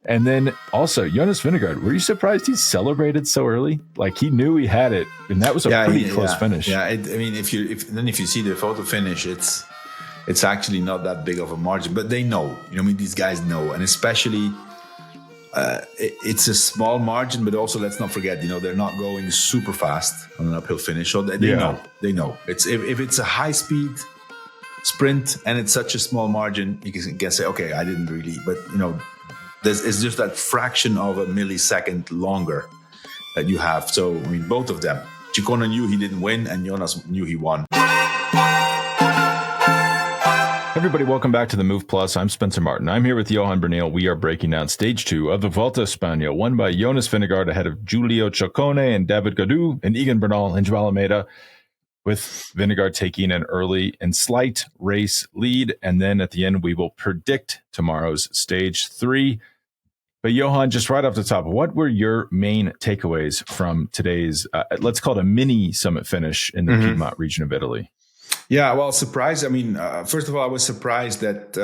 And then also Jonas Vingegaard, were you surprised he celebrated so early? Like he knew he had it, and that was a pretty close finish. Yeah, I mean, if you see the photo finish, it's actually not that big of a margin, but they know. These guys know, and especially it's a small margin, but also let's not forget, they're not going super fast on an uphill finish, so they know. They know. It's if it's a high speed sprint and it's such a small margin, you can say, okay, I didn't really, but it's just that fraction of a millisecond longer that you have. So, both of them. Ciccone knew he didn't win, and Jonas knew he won. Everybody, welcome back to the Move Plus. I'm Spencer Martin. I'm here with Johan Bruyneel. We are breaking down stage 2 of the Vuelta a España, won by Jonas Vingegaard ahead of Giulio Ciccone and David Godu and Egan Bernal and Joao Almeida, with Vingegaard taking an early and slight race lead. And then at the end, we will predict tomorrow's stage 3. But Johan, just right off the top, what were your main takeaways from today's, let's call it a mini summit finish in the Piedmont region of Italy? Yeah, well, surprised. First of all, I was surprised that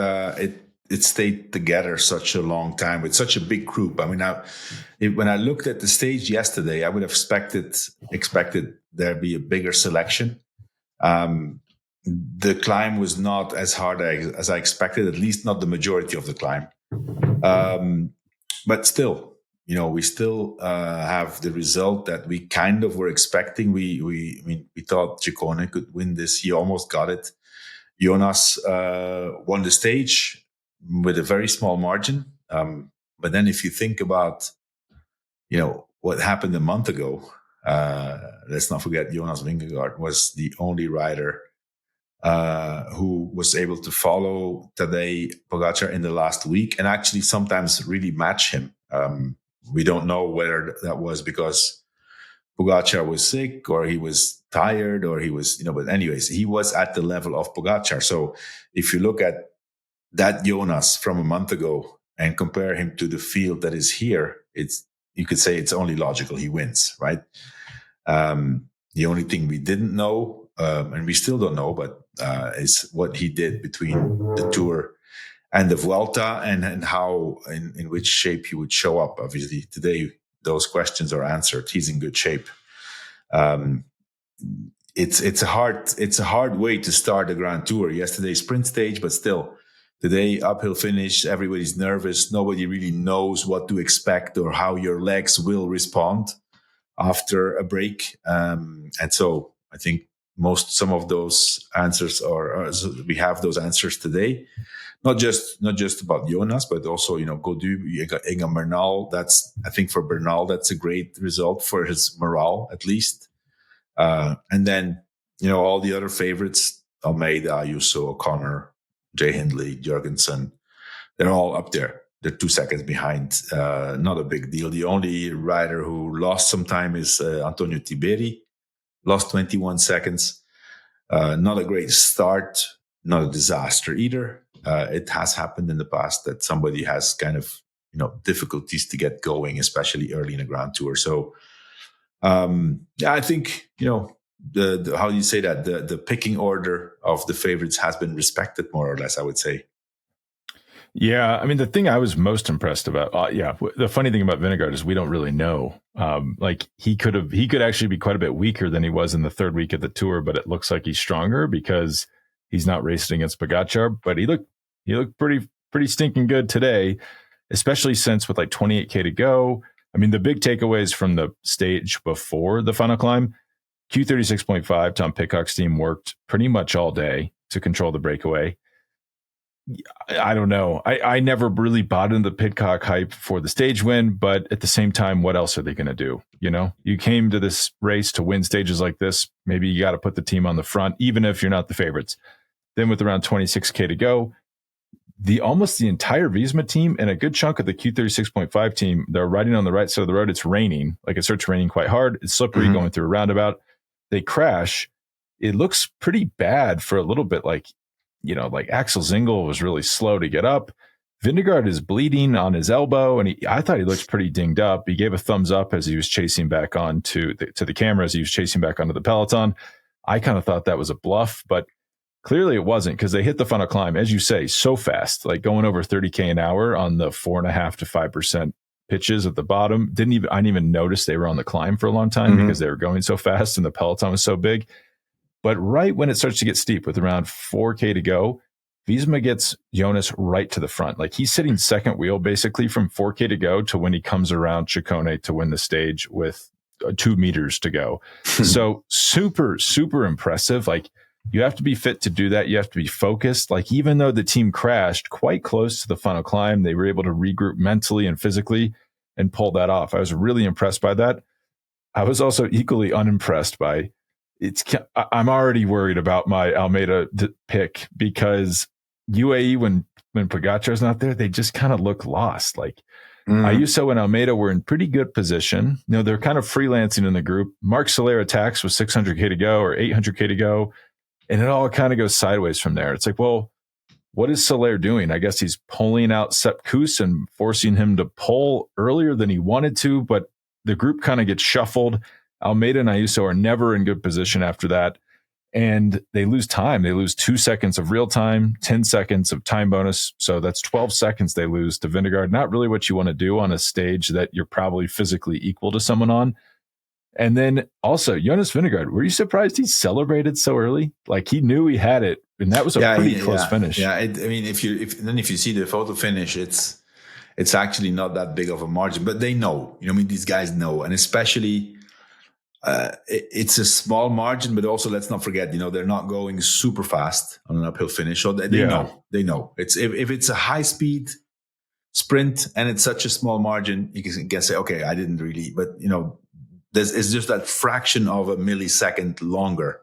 it stayed together such a long time with such a big group. When I looked at the stage yesterday, I would have expected there be a bigger selection. The climb was not as hard as I expected, at least not the majority of the climb. But still, we still have the result that we kind of were expecting. We thought Ciccone could win this. He almost got it. Jonas won the stage with a very small margin. But then if you think about, what happened a month ago, let's not forget Jonas Vingegaard was the only rider who was able to follow Tadej Pogačar in the last week and actually sometimes really match him. We don't know whether that was because Pogačar was sick or he was tired or he was, but anyways, he was at the level of Pogačar. So if you look at that Jonas from a month ago and compare him to the field that is here, you could say it's only logical he wins, right? The only thing we didn't know, and we still don't know, but is what he did between the Tour and the Vuelta and how, in which shape he would show up. Obviously, today, those questions are answered. He's in good shape. It's a hard way to start a Grand Tour. Yesterday, sprint stage, but still, today, uphill finish, everybody's nervous. Nobody really knows what to expect or how your legs will respond after a break. And so I think some of those answers we have those answers today. Not just about Jonas, but also, Godu, Egan Bernal. I think for Bernal, that's a great result for his morale, at least. And then, all the other favorites, Almeida, Ayuso, O'Connor, Jay Hindley, Jorgensen, they're all up there. They're 2 seconds behind. Not a big deal. The only rider who lost some time is Antonio Tiberi, lost 21 seconds. Not a great start, not a disaster either. It has happened in the past that somebody has kind of, difficulties to get going, especially early in a Grand Tour. So, I think, the how do you say that? The picking order of the favorites has been respected more or less, I would say. Yeah, the thing I was most impressed about, the funny thing about Vingegaard is we don't really know. He could actually be quite a bit weaker than he was in the third week of the Tour, but it looks like he's stronger because he's not racing against Pogačar. But he looked pretty stinking good today, especially since with like 28K to go. The big takeaways from the stage before the final climb, Q36.5, Tom Pidcock's team worked pretty much all day to control the breakaway. I don't know. I never really bought into the Pidcock hype for the stage win, but at the same time, what else are they going to do? You came to this race to win stages like this. Maybe you got to put the team on the front, even if you're not the favorites. Then with around 26K to go, almost the entire Visma team and a good chunk of the Q36.5 team, they're riding on the right side of the road. It's raining. It starts raining quite hard. It's slippery going through a roundabout. They crash. It looks pretty bad for a little bit. Axel Zingel was really slow to get up. Vingegaard is bleeding on his elbow, and I thought he looked pretty dinged up. He gave a thumbs up as he was chasing back on to the camera as he was chasing back onto the peloton. I kind of thought that was a bluff, but Clearly it wasn't, because they hit the final climb, as you say, so fast, like going over 30K an hour on the 4.5 to 5% pitches at the bottom. I didn't even notice they were on the climb for a long time because they were going so fast and the peloton was so big. But right when it starts to get steep with around 4K to go, Wiesma gets Jonas right to the front. Like he's sitting second wheel basically from 4K to go to when he comes around Ciccone to win the stage with 2 meters to go. So super, super impressive. Like you have to be fit to do that. You have to be focused. Like even though the team crashed quite close to the final climb, they were able to regroup mentally and physically and pull that off. I was really impressed by that. I was also equally unimpressed by I'm already worried about my Almeida pick because UAE, when Pogacar's not there, they just kind of look lost. Like Ayuso and Almeida were in pretty good position. You know, they're kind of freelancing in the group. Marc Soler attacks with 600K to go or 800K to go. And it all kind of goes sideways from there. It's like, well, what is Soler doing? I guess he's pulling out Sepp Kuss and forcing him to pull earlier than he wanted to, but the group kind of gets shuffled. Almeida and Ayuso are never in good position after that. And they lose time. They lose 2 seconds of real time, 10 seconds of time bonus. So that's 12 seconds they lose to Vingegaard. Not really what you want to do on a stage that you're probably physically equal to someone on. And then also Jonas Vingegaard, were you surprised he celebrated so early? Like he knew he had it, and that was a pretty close finish. Yeah, I mean, if you see the photo finish, it's actually not that big of a margin, but they know. I mean, these guys know, and especially it's a small margin, but also let's not forget, they're not going super fast on an uphill finish, so they know. They know it's if it's a high speed sprint and it's such a small margin, you can say, okay, I didn't really, but it's just that fraction of a millisecond longer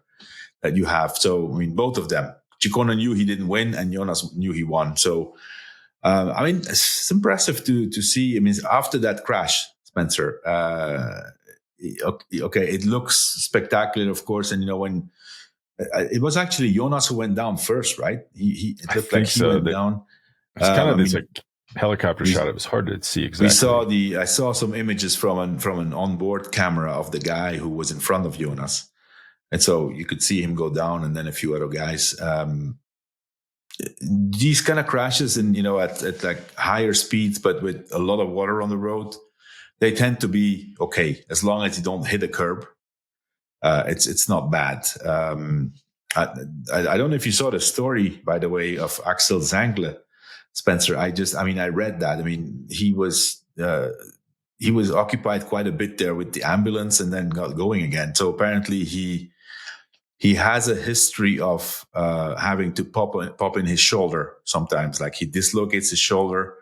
that you have. So, I mean, both of them. Ciccone knew he didn't win, and Jonas knew he won. So, I mean, it's impressive to see. I mean, after that crash, Spencer, okay, it looks spectacular, of course. And, when it was actually Jonas who went down first, right? It looked like he went down. It's kind of this helicopter shot. It was hard to see exactly. I saw some images from an onboard camera of the guy who was in front of Jonas, and so you could see him go down, and then a few other guys. These kind of crashes, and at like higher speeds, but with a lot of water on the road, they tend to be okay as long as you don't hit a curb. It's not bad. I don't know if you saw the story, by the way, of Axel Zangle. Spencer, I read that. I mean, he was occupied quite a bit there with the ambulance and then got going again. So apparently he has a history of having to pop in his shoulder sometimes. Like he dislocates his shoulder.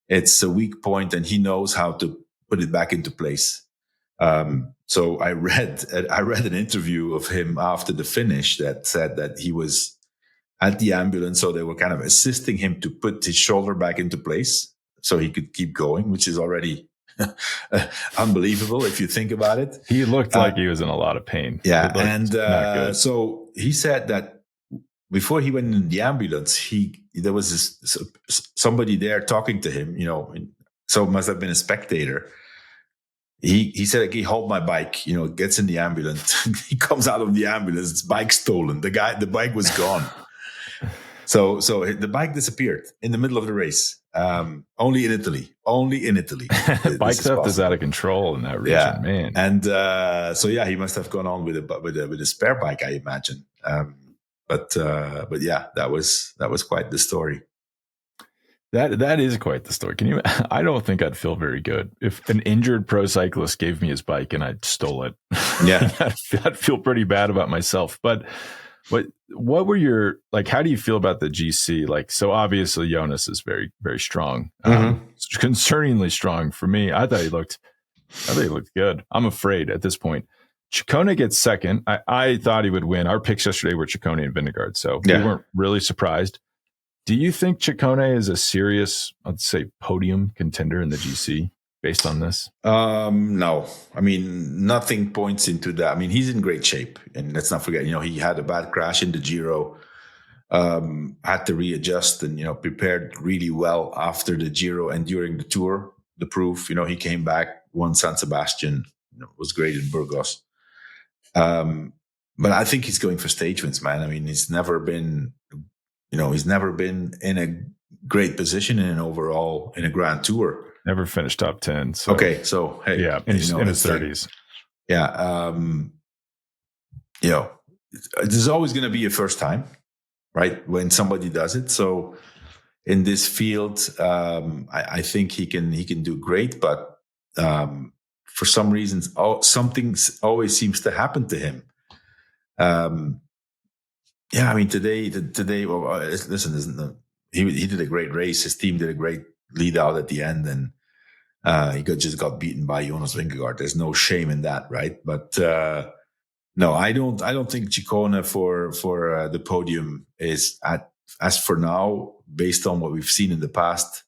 It's a weak point, and he knows how to put it back into place. So I read an interview of him after the finish that said that he was at the ambulance, so they were kind of assisting him to put his shoulder back into place so he could keep going, which is already unbelievable if you think about it. He looked like he was in a lot of pain. Yeah, and so he said that before he went in the ambulance, there was somebody there talking to him, so it must have been a spectator. He said, okay, hold my bike, gets in the ambulance. He comes out of the ambulance, his bike stolen. The bike was gone. So the bike disappeared in the middle of the race. Only in Italy. Bike theft is out of control in that region, man. And he must have gone on with a spare bike, I imagine. But yeah, that was quite the story. That is quite the story. Can you? I don't think I'd feel very good if an injured pro cyclist gave me his bike and I stole it. Yeah, I'd feel pretty bad about myself. But what were your, like? How do you feel about the GC? Like, so obviously Jonas is very, very strong, concerningly strong for me. I thought he looked good. I'm afraid at this point. Ciccone gets second. I thought he would win. Our picks yesterday were Ciccone and Vingegaard, so we weren't really surprised. Do you think Ciccone is a serious, let's say, podium contender in the GC based on this? No. I mean, nothing points into that. I mean, he's in great shape. And let's not forget, he had a bad crash in the Giro, had to readjust and, prepared really well after the Giro and during the Tour, the proof. He came back, won San Sebastian, was great in Burgos. but I think he's going for stage wins, man. I mean, he's never been in a great position in a Grand Tour. Never finished top 10. So. Okay, so hey, yeah, in his 30s. There's always going to be a first time, right? When somebody does it. So in this field, I think he can do great, but for some reasons, something always seems to happen to him. I mean, today. Well, listen, he did a great race. His team did a great lead out at the end, and he just got beaten by Jonas Vingegaard. There's no shame in that, right? But no, I don't think Ciccone for the podium is as for now, based on what we've seen in the past.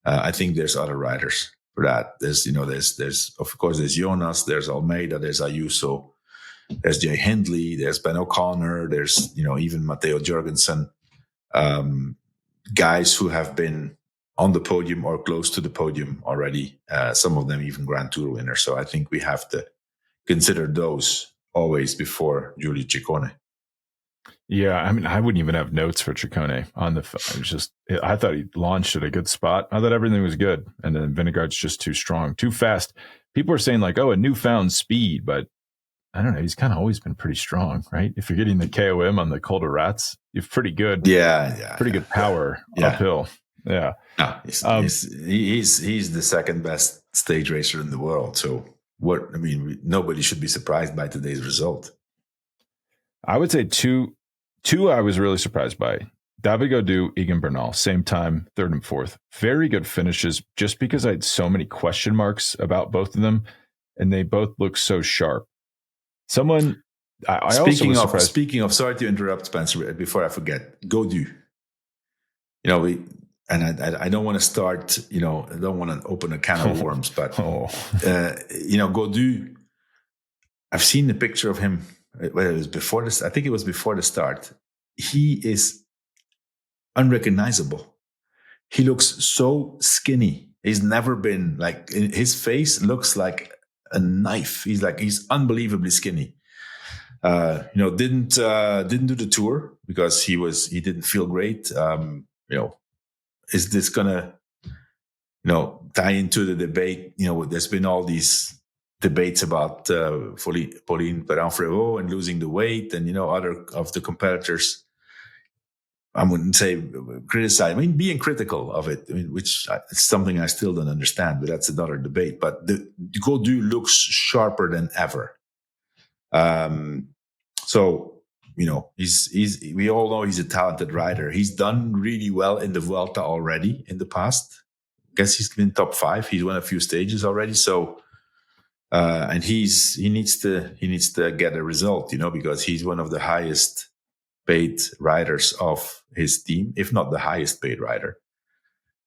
I think there's other riders for that. There's of course there's Jonas, there's Almeida, there's Ayuso, there's Jay Hindley, there's Ben O'Connor, there's even Matteo Jorgensen, guys who have been on the podium or close to the podium already. Some of them even Grand Tour winners. So I think we have to consider those always before Giulio Ciccone. Yeah, I mean, I wouldn't even have notes for Ciccone on the. I thought he launched at a good spot. I thought everything was good, and then Vingegaard's just too strong, too fast. People are saying like, "Oh, a newfound speed," but I don't know. He's kind of always been pretty strong, right? If you're getting the KOM on the Col de Rats, you've pretty good, good power uphill. Yeah, no, he's the second best stage racer in the world. So nobody should be surprised by today's result. I would say two I was really surprised by. David Godu, Egan Bernal, same time, third and fourth. Very good finishes, just because I had so many question marks about both of them, and they both look so sharp. Speaking of, sorry to interrupt, Spencer, before I forget, Godu. I don't want to start, I don't want to open a can of worms, but, Godu, I've seen the picture of him, whether it was before this, I think it was before the start. He is unrecognizable. He looks so skinny. He's never been his face looks like a knife. He's unbelievably skinny. Didn't do the tour because he didn't feel great. Is this gonna, tie into the debate? There's been all these debates about Pauline Perrin-Frérot and losing the weight, and other of the competitors. I wouldn't say criticize. I mean, being critical of it, which is something I still don't understand, but that's another debate. But the Godu looks sharper than ever. So we all know he's a talented rider. He's done really well in the Vuelta already in the past. I guess he's been top 5. He's won a few stages already. So, and he needs to get a result, because he's one of the highest paid riders of his team, if not the highest paid rider,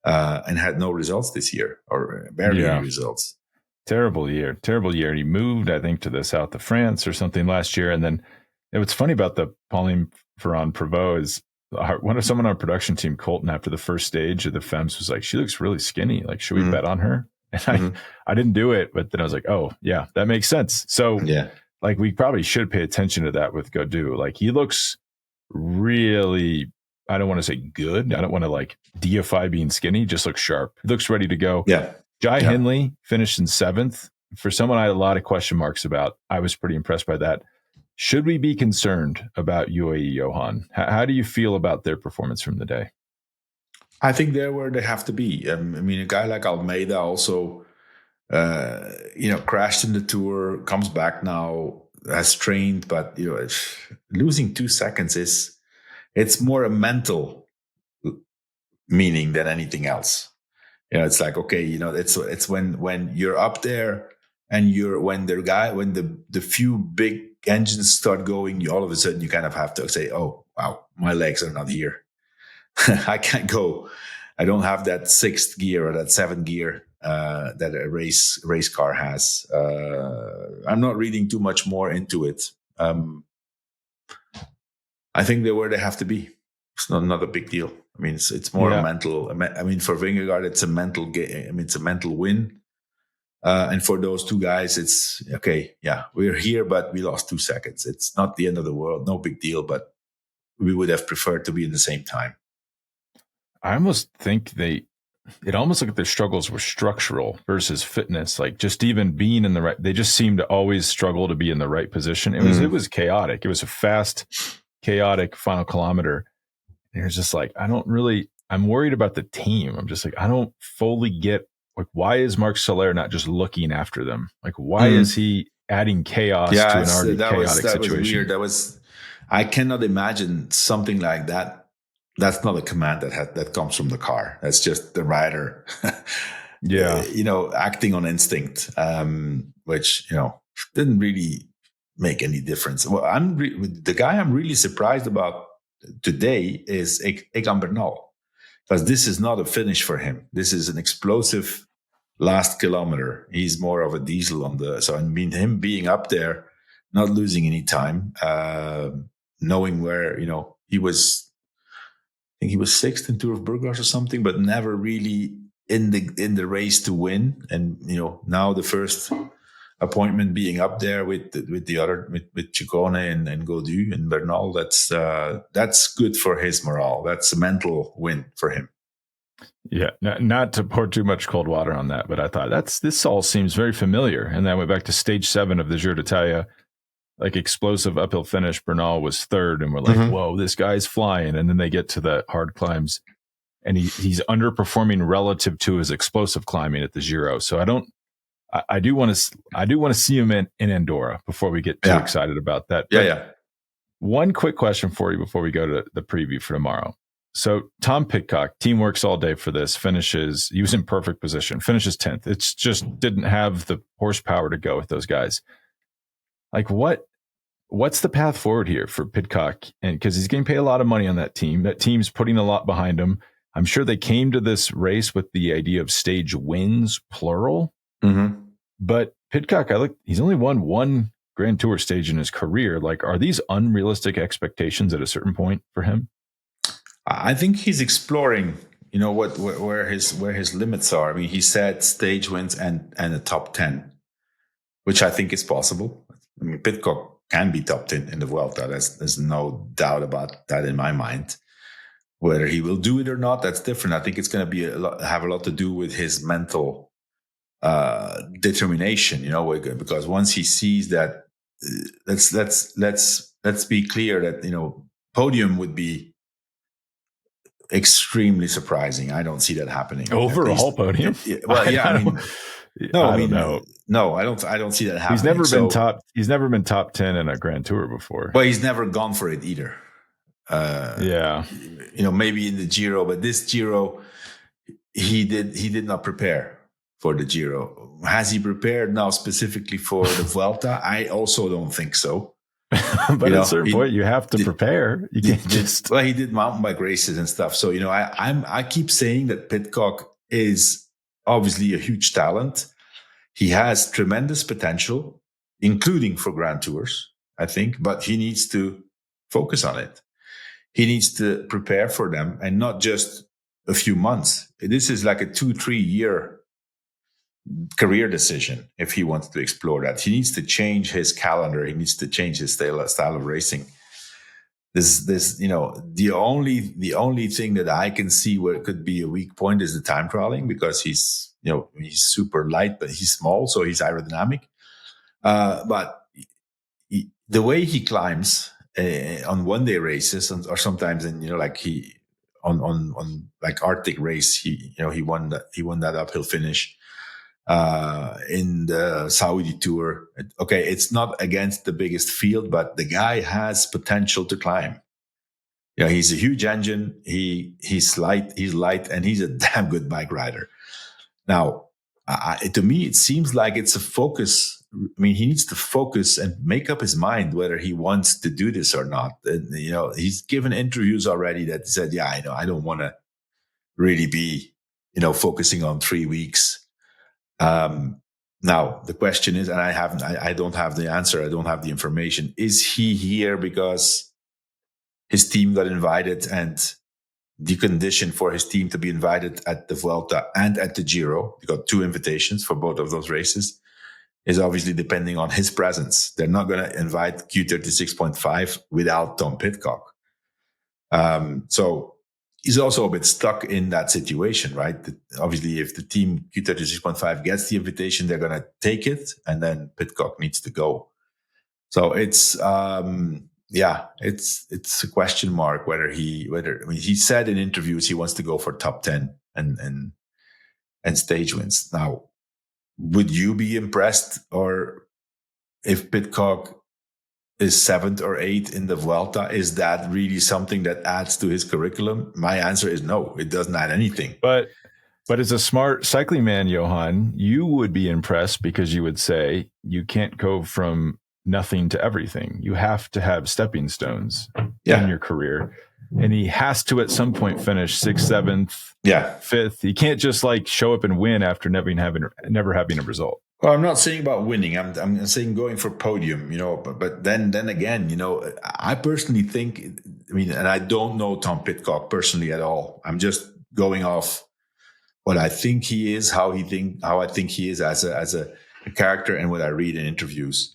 and had no results this year, or barely any results. Terrible year. He moved, I think, to the south of France or something last year. And then what's funny about the Pauline Ferrand-Prévot is someone on our production team, Colton, after the first stage of the Femmes was like, she looks really skinny. Like, should we bet on her? And I didn't do it, but then I was like, oh yeah, that makes sense. So we probably should pay attention to that with Godu. Like, he looks really, I don't want to say good. I don't want to deify being skinny. He just looks sharp. He looks ready to go. Yeah. Jai Hindley finished in 7th. For someone I had a lot of question marks about, I was pretty impressed by that. Should we be concerned about UAE, Johan? How do you feel about their performance from the day? I think they're where they have to be. I mean, a guy like Almeida also, crashed in the Tour, comes back now, has trained, but losing 2 seconds it's more a mental meaning than anything else. It's like, okay, it's when you're up there and when the few big engines start going, all of a sudden you kind of have to say, oh wow, my legs are not here. I can't go. I don't have that 6th gear or that 7th gear that a race car has. I'm not reading too much more into it. I think they're where they have to be. It's not a big deal. I mean, it's more a mental. I mean, for Vingegaard, it's a mental game. I mean, it's a mental win. And for those two guys, it's okay. Yeah, we're here, but we lost 2 seconds. It's not the end of the world. No big deal, but we would have preferred to be in the same time. I almost think it almost like their struggles were structural versus fitness. Like just even being in the right, they just seemed to always struggle to be in the right position. It was chaotic. It was a fast, chaotic final kilometer. And it's just like, I'm worried about the team. I'm just like, I don't fully get, like, why is Marc Soler not just looking after them? Like, why is he adding chaos to an already chaotic situation? That was weird. I cannot imagine something like that. That's not a command that comes from the car. That's just the rider, acting on instinct, which didn't really make any difference. Well, the guy I'm really surprised about today is Egan Bernal, because this is not a finish for him. This is an explosive last kilometer. He's more of a diesel him being up there, not losing any time, knowing where he was. I think he was 6th in Tour of Burgos or something, but never really in the race to win. And now the first appointment being up there with Ciccone and Godu and Bernal, that's good for his morale. That's a mental win for him. Yeah, not to pour too much cold water on that, but I thought this all seems very familiar. And then I went back to stage 7 of the Giro d'Italia. Like explosive uphill finish, Bernal was 3rd, and we're like, whoa, this guy's flying. And then they get to the hard climbs, and he's underperforming relative to his explosive climbing at the Giro. So I do want to see him in Andorra before we get too excited about that. But one quick question for you before we go to the preview for tomorrow. So Tom Pidcock, team works all day for this, he was in perfect position, finishes 10th. It's just didn't have the horsepower to go with those guys. Like what's the path forward here for Pidcock? And because he's getting paid a lot of money on that team. That team's putting a lot behind him. I'm sure they came to this race with the idea of stage wins, plural. But Pidcock, he's only won one Grand Tour stage in his career. Like, are these unrealistic expectations at a certain point for him? I think he's exploring, where his limits are. I mean, he said stage wins and a top 10, which I think is possible. I mean, Pidcock can be top 10 in the Vuelta. There's no doubt about that in my mind. Whether he will do it or not, that's different. I think it's going to have a lot to do with his mental determination. Because once he sees that, let's be clear that Podium would be extremely surprising. I don't see that happening. Overall Podium. Well, yeah. I mean, I don't know. No, I don't see that happening. He's never been top 10 in a Grand Tour before. But he's never gone for it either. Maybe in the Giro, but this Giro, he did not prepare for the Giro. Has he prepared now specifically for the Vuelta? I also don't think so. But at a certain point, you have to prepare. You can't just. Well, he did mountain bike races and stuff. So I keep saying that Pidcock is obviously a huge talent. He has tremendous potential, including for Grand Tours, I think, but he needs to focus on it. He needs to prepare for them, and not just a few months. This is like a 2-3 year career decision if he wants to explore that. He needs to change his calendar. He needs to change his style of racing. The only thing that I can see where it could be a weak point is the time trialing, because he's super light, but he's small, so he's aerodynamic. But the way he climbs on one-day races, or sometimes on like Arctic race, he won that uphill finish in the Saudi Tour. Okay, it's not against the biggest field, but the guy has potential to climb. He's a huge engine. He's light, and he's a damn good bike rider. Now, to me, it seems like it's a focus. I mean, he needs to focus and make up his mind whether he wants to do this or not. And, he's given interviews already that said, I don't want to really be, focusing on 3 weeks. Now the question is, and I don't have the answer. I don't have the information. Is he here because his team got invited and the condition for his team to be invited at the Vuelta and at the Giro, he got 2 invitations for both of those races, is obviously depending on his presence. They're not going to invite Q36.5 without Tom Pidcock. So he's also a bit stuck in that situation, right? Obviously, if the team Q36.5 gets the invitation, they're going to take it, and then Pidcock needs to go. So it's it's a question mark whether he said in interviews he wants to go for top 10 and stage wins. Now, would you be impressed or if Pidcock is 7th or 8th in the Vuelta? Is that really something that adds to his curriculum? My answer is no, it doesn't add anything. But as a smart cycling man, Johan, you would be impressed because you would say you can't go from nothing to everything. You have to have stepping stones in your career. And he has to at some point finish 6th, 7th, 5th. He can't just like show up and win after never having a result. Well, I'm not saying about winning. I'm saying going for podium, but then again, I personally think, and I don't know Tom Pidcock personally at all. I'm just going off what I think he is, how I think he is as a character, and what I read in interviews.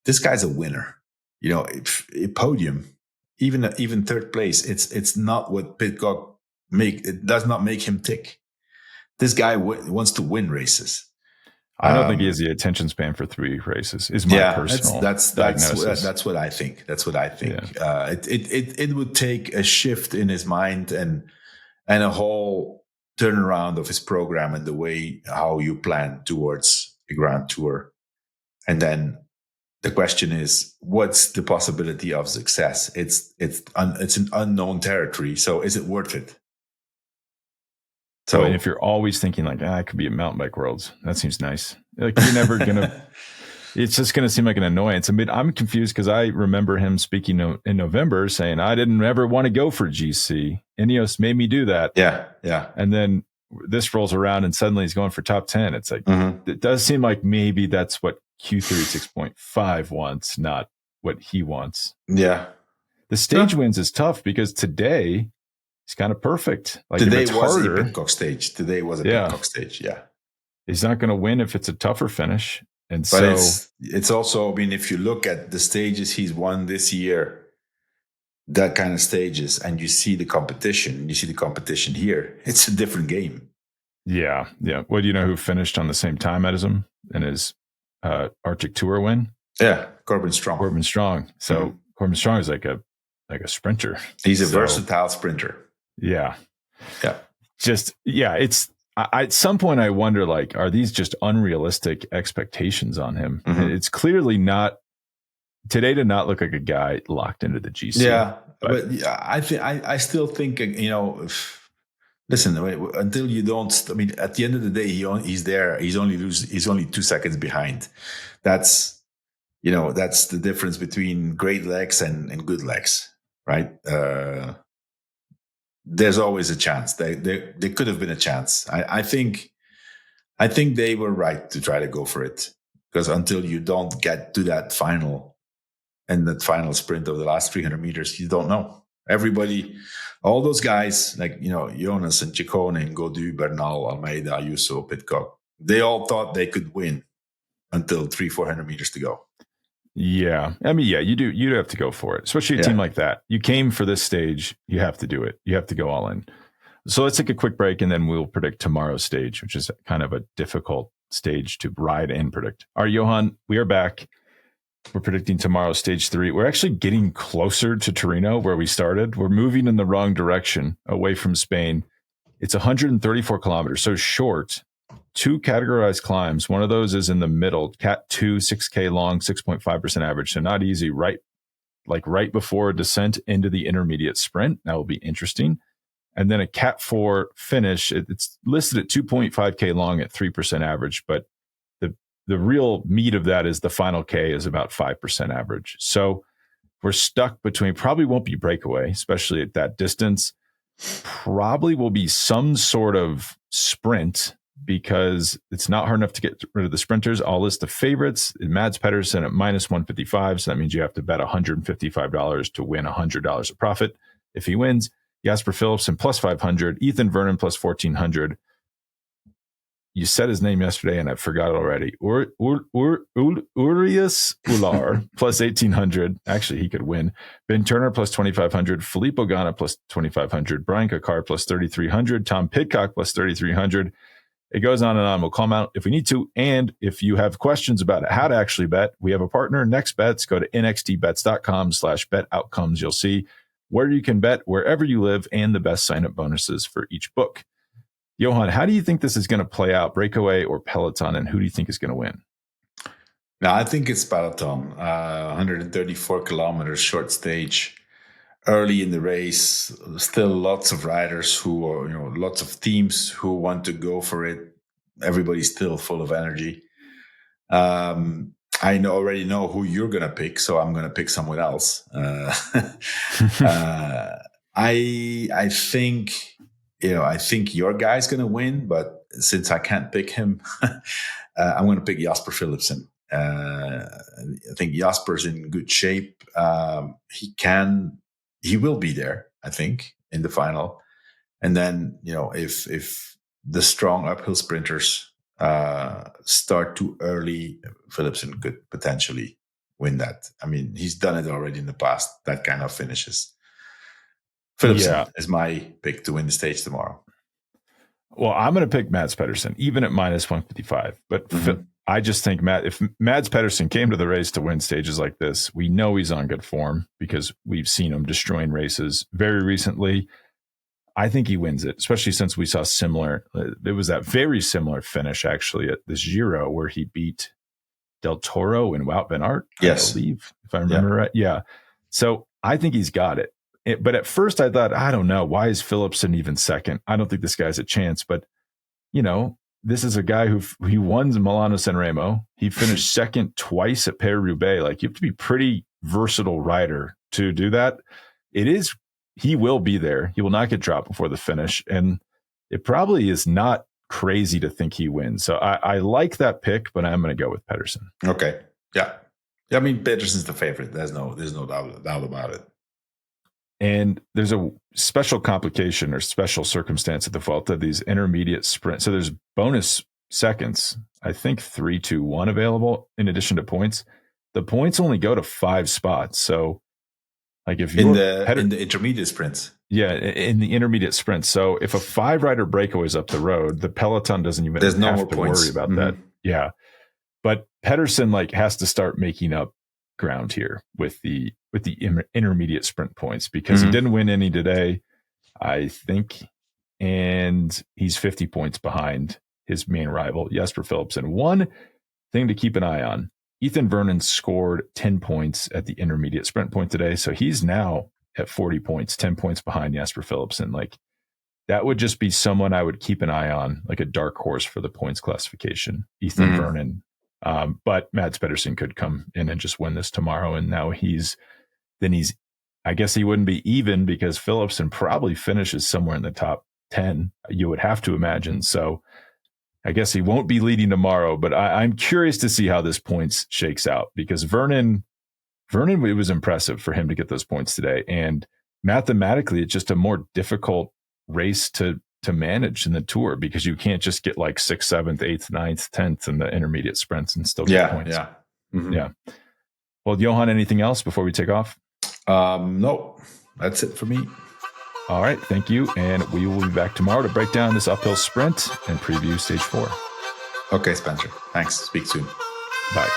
This guy's a winner. A podium, even 3rd place, it's not what Pidcock it does not make him tick. This guy wants to win races. I don't think he has the attention span for 3 races. Is my personal diagnosis. That's what I think. Yeah. It would take a shift in his mind and a whole turnaround of his program and the way how you plan towards the Grand Tour. And then the question is, what's the possibility of success? It's an unknown territory. So is it worth it? So if you're always thinking like, I could be at mountain bike worlds, that seems nice. Like you're never going to, it's just going to seem like an annoyance. I mean, I'm confused because I remember him speaking in November saying, I didn't ever want to go for GC. Ineos made me do that. Yeah. And then this rolls around and suddenly he's going for top 10. It's like, It does seem like maybe that's what Q36.5 wants, not what he wants. Yeah. The stage wins is tough because today, it's kind of perfect. Like today was a Pidcock stage. Pidcock stage. Yeah, he's not going to win if it's a tougher finish, and but it's also. If you look at the stages he's won this year, that kind of stages, and you see the competition. You see the competition here. It's a different game. Yeah. Well, do you know who finished on the same time as him in his Arctic Tour win? Yeah, Corbin Strong. So Corbin Strong is like a sprinter. He's a versatile sprinter. Yeah. It's at some point I wonder, like, are these just unrealistic expectations on him? It's clearly not. Today did not look like a guy locked into the GC. Yeah, but I still think, listen, until you don't. At the end of the day, he's there. He's only 2 seconds behind. That's the difference between great legs and good legs, right? There's always a chance. There could have been a chance. I think they were right to try to go for it, because until you don't get to that final sprint of the last 300 meters, you don't know. Everybody, all those guys like Jonas and Ciccone and Godu, Bernal, Almeida, Ayuso, Pidcock, they all thought they could win until 300-400 meters to go. Yeah. You do have to go for it, especially a team like that. You came for this stage. You have to do it. You have to go all in. So let's take a quick break and then we'll predict tomorrow's stage, which is kind of a difficult stage to ride and predict. All right, Johan, we are back. We're predicting tomorrow's stage 3. We're actually getting closer to Torino where we started. We're moving in the wrong direction away from Spain. It's 134 kilometers, so short. 2 categorized climbs. One of those is in the middle, Cat 2, 6K long, 6.5% average. So not easy, right before a descent into the intermediate sprint. That will be interesting. And then a Cat 4 finish. It's listed at 2.5K long at 3% average, but the real meat of that is the final K is about 5% average. So we're stuck between, probably won't be breakaway, especially at that distance. Probably will be some sort of sprint, because it's not hard enough to get rid of the sprinters. I'll list the favorites. Mads Pedersen at minus 155. So that means you have to bet $155 to win $100 of profit if he wins. Jasper Philipsen plus 500, Ethan Vernon plus 1,400. You said his name yesterday, and I forgot it already. Urias Ular plus 1,800. Actually, he could win. Ben Turner plus 2,500. Filippo Ganna plus 2,500. Brian Kakar plus 3,300. Tom Pidcock plus 3,300. It goes on and on. We'll call them out if we need to. And if you have questions about how to actually bet, we have a partner, Next Bets. Go to nxtbets.com/bet outcomes. You'll see where you can bet wherever you live and the best sign-up bonuses for each book. Johan, how do you think this is going to play out, breakaway or peloton, and who do you think is going to win? Now, I think it's peloton. 134 kilometers, short stage, early in the race. Still lots of riders who are, lots of teams who want to go for it. Everybody's still full of energy. I already know who you're going to pick, so I'm going to pick someone else. I think... I think your guy's going to win, but since I can't pick him, I'm going to pick Jasper Philipsen. I think Jasper's in good shape. He will be there, I think, in the final. And then, if the strong uphill sprinters start too early, Philipsen could potentially win that. I mean, he's done it already in the past, that kind of finishes. Philipsen is my pick to win the stage tomorrow. Well, I'm going to pick Mads Pedersen, even at minus 155. But I just think if Mads Pedersen came to the race to win stages like this, we know he's on good form because we've seen him destroying races very recently. I think he wins it, especially since we saw it was that very similar finish actually at this Giro where he beat Del Toro and Wout van Aert, I believe, if I remember right. Yeah. So I think he's got it. But at first I thought, I don't know, why is Philipsen even second? I don't think this guy's a chance. But, this is a guy he won Milano Sanremo. He finished second twice at Paris-Roubaix. Like, you have to be pretty versatile rider to do that. He will be there. He will not get dropped before the finish. And it probably is not crazy to think he wins. So I like that pick, but I'm going to go with Pedersen. Okay. Yeah. I mean, Pedersen's the favorite. There's no doubt about it. And there's a special complication or special circumstance at the Vuelta, these intermediate sprints. So there's bonus seconds, I think 3, 2, 1 available in addition to points. The points only go to 5 spots. So like if you're in the intermediate sprints. Yeah, in the intermediate sprints. So if a 5-rider breakaway is up the road, the peloton doesn't even have to worry about that. Yeah. But Pedersen has to start making up ground here with the intermediate sprint points because he didn't win any today, I think, and he's 50 points behind his main rival, Jasper Philipsen. One thing to keep an eye on, Ethan Vernon scored 10 points at the intermediate sprint point today, so he's now at 40 points, 10 points behind Jasper Philipsen. That would just be someone I would keep an eye on, like a dark horse for the points classification, Ethan Vernon. But Mads Pedersen could come in and just win this tomorrow. And now I guess he wouldn't be even because Philipsen probably finishes somewhere in the top 10, you would have to imagine. So I guess he won't be leading tomorrow, but I'm curious to see how this points shakes out because Vernon, it was impressive for him to get those points today. And mathematically, it's just a more difficult race to manage in the Tour because you can't just get 6th, 7th, 8th, 9th, 10th in the intermediate sprints and still get points. Yeah. Yeah. Well, Johan, anything else before we take off? No, that's it for me. All right. Thank you. And we will be back tomorrow to break down this uphill sprint and preview stage 4. Okay, Spencer. Thanks. Speak soon. Bye.